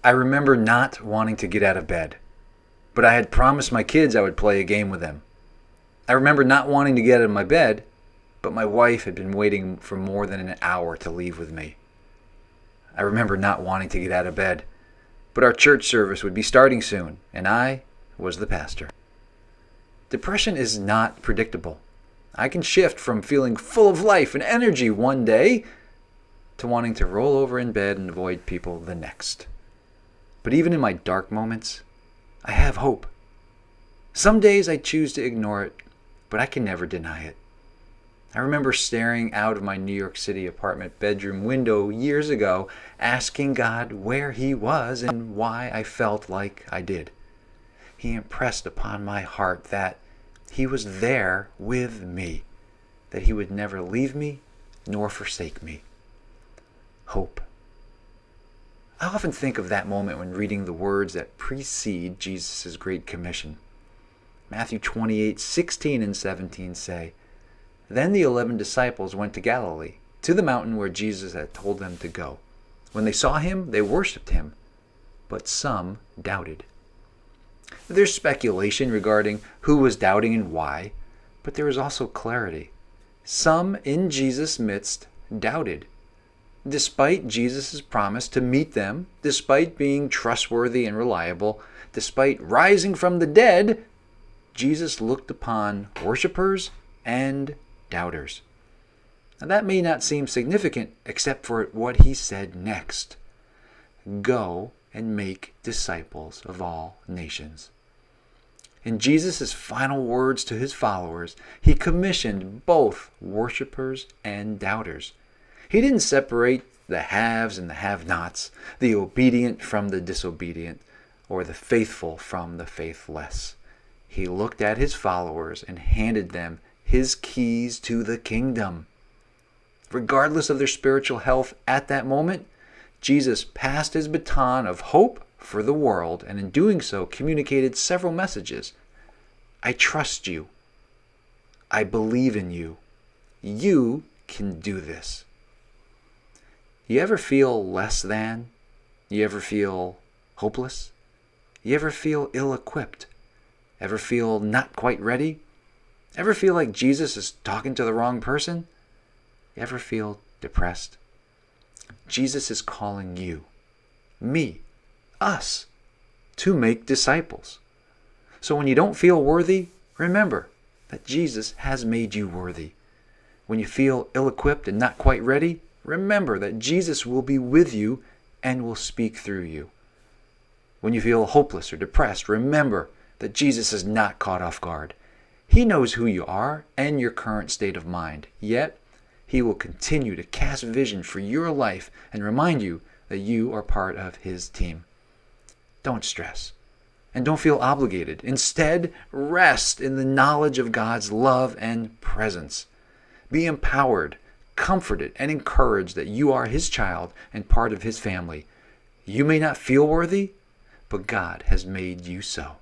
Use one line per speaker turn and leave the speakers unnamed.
I remember not wanting to get out of bed, but I had promised my kids I would play a game with them. I remember not wanting to get out of my bed, but my wife had been waiting for more than an hour to leave with me. I remember not wanting to get out of bed, but our church service would be starting soon, and I was the pastor. Depression is not predictable. I can shift from feeling full of life and energy one day to wanting to roll over in bed and avoid people the next. But even in my dark moments, I have hope. Some days I choose to ignore it, but I can never deny it. I remember staring out of my New York City apartment bedroom window years ago, asking God where He was and why I felt like I did. He impressed upon my heart that He was there with me, that He would never leave me nor forsake me. Hope. I often think of that moment when reading the words that precede Jesus' Great Commission. Matthew 28:16 and 17 say, "Then the 11 disciples went to Galilee, to the mountain where Jesus had told them to go. When they saw Him, they worshipped Him, but some doubted." There's speculation regarding who was doubting and why, but there is also clarity. Some in Jesus' midst doubted. Despite Jesus' promise to meet them, despite being trustworthy and reliable, despite rising from the dead, Jesus looked upon worshipers and doubters. Now, that may not seem significant except for what He said next. Go and make disciples of all nations. In Jesus' final words to His followers, He commissioned both worshipers and doubters. He didn't separate the haves and the have-nots, the obedient from the disobedient, or the faithful from the faithless. He looked at His followers and handed them His keys to the kingdom. Regardless of their spiritual health at that moment, Jesus passed His baton of hope for the world, and in doing so communicated several messages. I trust you. I believe in you. You can do this. You ever feel less than? You ever feel hopeless? You ever feel ill-equipped? Ever feel not quite ready? Ever feel like Jesus is talking to the wrong person? You ever feel depressed? Jesus is calling you, me, us, to make disciples. So when you don't feel worthy, remember that Jesus has made you worthy. When you feel ill-equipped and not quite ready, remember that Jesus will be with you and will speak through you. When you feel hopeless or depressed, remember that Jesus is not caught off guard. He knows who you are and your current state of mind, yet He will continue to cast vision for your life and remind you that you are part of His team. Don't stress and don't feel obligated. Instead, rest in the knowledge of God's love and presence. Be empowered, comforted, and encouraged that you are His child and part of His family. You may not feel worthy, but God has made you so.